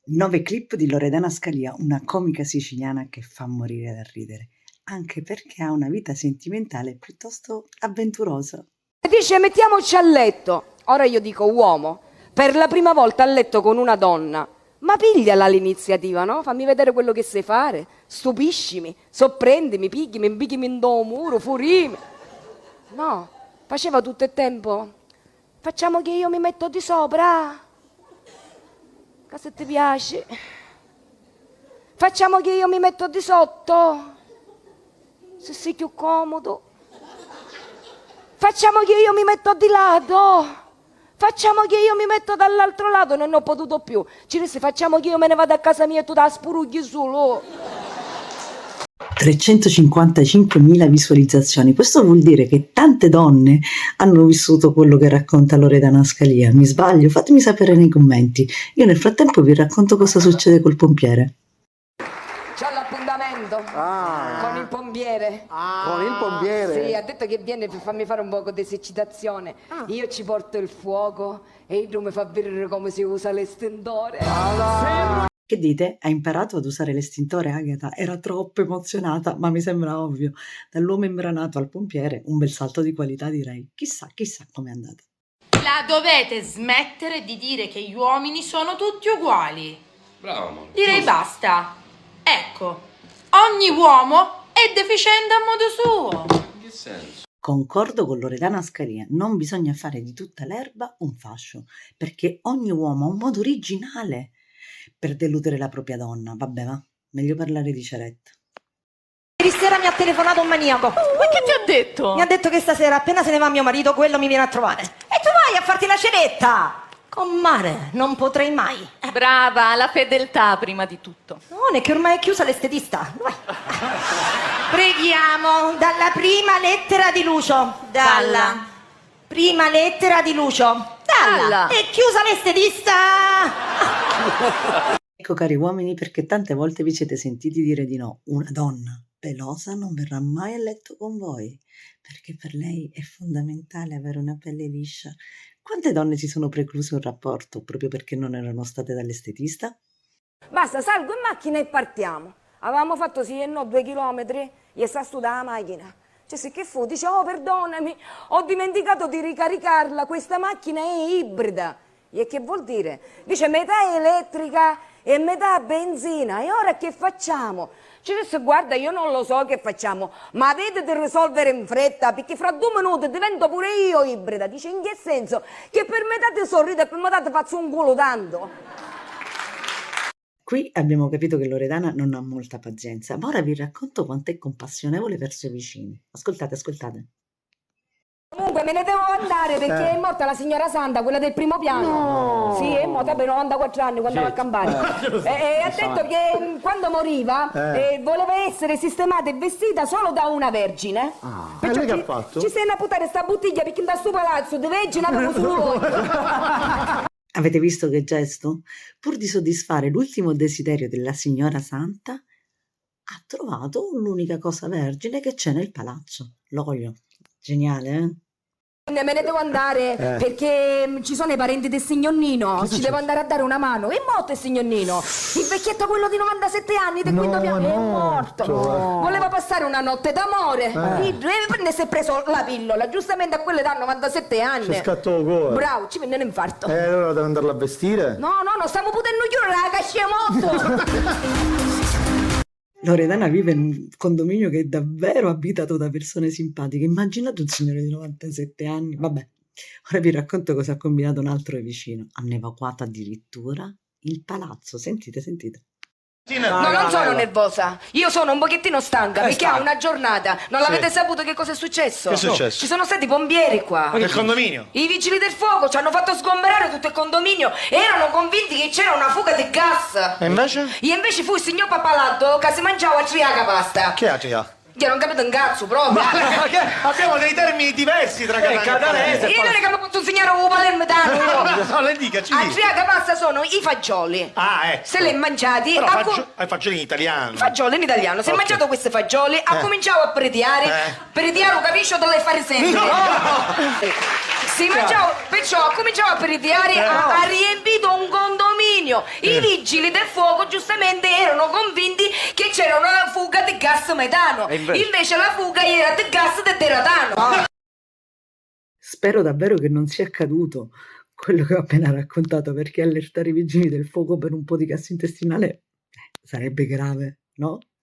9 clip di Loredana Scalia, una comica siciliana che fa morire da ridere, anche perché ha una vita sentimentale piuttosto avventurosa. Dice mettiamoci a letto, ora io dico uomo, per la prima volta a letto con una donna, ma pigliala l'iniziativa, no? Fammi vedere quello che sai fare, stupiscimi, sorprendimi, pigliami, imbichimi in do muro, furimi. No, faceva tutto il tempo, facciamo che io mi metto di sopra, che se ti piace, facciamo che io mi metto di sotto, se sei più comodo. Facciamo che io mi metto di lato, facciamo che io mi metto dall'altro lato, non ho potuto più. Ci disse, facciamo che io me ne vado a casa mia e tu te la spurugli solo. 355.000 visualizzazioni, questo vuol dire che tante donne hanno vissuto quello che racconta Loredana Scalia. Mi sbaglio? Fatemi sapere nei commenti. Io nel frattempo vi racconto cosa succede col pompiere. C'ho l'appuntamento con il pompiere. Con il pompiere? Sì, ha detto che viene per farmi fare un po' di esercitazione. Io ci porto il fuoco e lui mi fa vedere come si usa l'estintore. Che dite? Ha imparato ad usare l'estintore, Agata? Era troppo emozionata, ma mi sembra ovvio. Dall'uomo imbranato al pompiere, un bel salto di qualità, direi. Chissà com'è andata. La dovete smettere di dire che gli uomini sono tutti uguali. Bravo, amore. Direi Giusto. basta. Ecco, ogni uomo è deficiente a modo suo. In che senso? Concordo con Loredana Scalia, non bisogna fare di tutta l'erba un fascio, perché ogni uomo ha un modo originale per deludere la propria donna. Vabbè, va, meglio parlare di ceretta. Ieri sera mi ha telefonato un maniaco. Ma che ti ha detto? Mi ha detto che stasera appena se ne va mio marito, quello mi viene a trovare. E tu vai a farti la cenetta! Con mare, non potrei mai. Brava, la fedeltà prima di tutto. Non è che ormai è chiusa l'estetista. Vai. Preghiamo dalla prima lettera di Lucio. Dalla. Prima lettera di Lucio. Dalla. È chiusa l'estetista! Ecco, cari uomini, perché tante volte vi siete sentiti dire di no. Una donna pelosa non verrà mai a letto con voi, perché per lei è fondamentale avere una pelle liscia. Quante donne si sono precluse un rapporto proprio perché non erano state dall'estetista? Basta, salgo in macchina e partiamo. Avevamo fatto sì e no 2 chilometri, gli sta studiando la macchina. Cioè, se che fu? Dice, oh perdonami, ho dimenticato di ricaricarla, questa macchina è ibrida. E che vuol dire? Dice, metà elettrica e metà benzina, e ora che facciamo? Ci disse, guarda, io non lo so che facciamo, ma avete di risolvere in fretta, perché fra 2 minuti divento pure io ibrida. Dice, in che senso? Che per metà ti sorrido e per metà ti faccio un culo tanto. Qui abbiamo capito che Loredana non ha molta pazienza, ma ora vi racconto quanto è compassionevole verso i vicini. Ascoltate. Comunque me ne devo andare perché è morta la signora Santa, quella del primo piano. No. Sì, è morta per 94 anni quando va a campare. E ha detto che quando moriva voleva essere sistemata e vestita solo da una vergine. E lei che ha fatto? Ci sei una puttana sta bottiglia perché da sto palazzo di vergine avevo solo. Avete visto che gesto? Pur di soddisfare l'ultimo desiderio della signora Santa, ha trovato l'unica cosa vergine che c'è nel palazzo, l'olio. Geniale, eh? Me ne devo andare perché ci sono i parenti del signor Nino, ci devo andare a dare una mano. È morto il signor Nino, il vecchietto quello di 97 anni del quinto piano, è morto. Voleva passare una notte d'amore, e si è preso la pillola, giustamente a quelle da 97 anni. Ci scattò il cuore. Bravo, ci venne un infarto. Allora devo andarla a vestire? No, stiamo potendo chiudere la cascia morto. Loredana vive in un condominio che è davvero abitato da persone simpatiche. Immaginate un signore di 97 anni. Vabbè, ora vi racconto cosa ha combinato un altro vicino. Hanno evacuato addirittura il palazzo. Sentite. No, non sono nervosa, io sono un pochettino stanca perché ha una giornata. Non l'avete saputo che cosa è successo? Che è successo? Ci sono stati i pompieri qua. Ma che condominio? I vigili del fuoco ci hanno fatto sgomberare tutto il condominio e erano convinti che c'era una fuga di gas. E invece? E invece fu il signor Papalatto che si mangiava a triaga pasta. Che atria? Io non capito un cazzo proprio. Abbiamo dei termini diversi tra catanese. Io non è che mi posso insegnare un palermitano. No, le dica, ci A dica. triaga pasta sono i fagioli. Ah, ecco. Se li è mangiati. Però fagioli in italiano. Fagioli in italiano. Si è mangiato questi fagioli, ha cominciato a pretiare. Pretiare, capisci, lo devi fare sempre. Si mangiava, perciò ha cominciato a pretiare, ha riempito un condominio Arminio, i vigili del fuoco giustamente erano convinti che c'era una fuga di gas metano, invece la fuga era di gas di deratano. Spero davvero che non sia accaduto quello che ho appena raccontato, perché allertare i vigili del fuoco per un po' di gas intestinale sarebbe grave, no?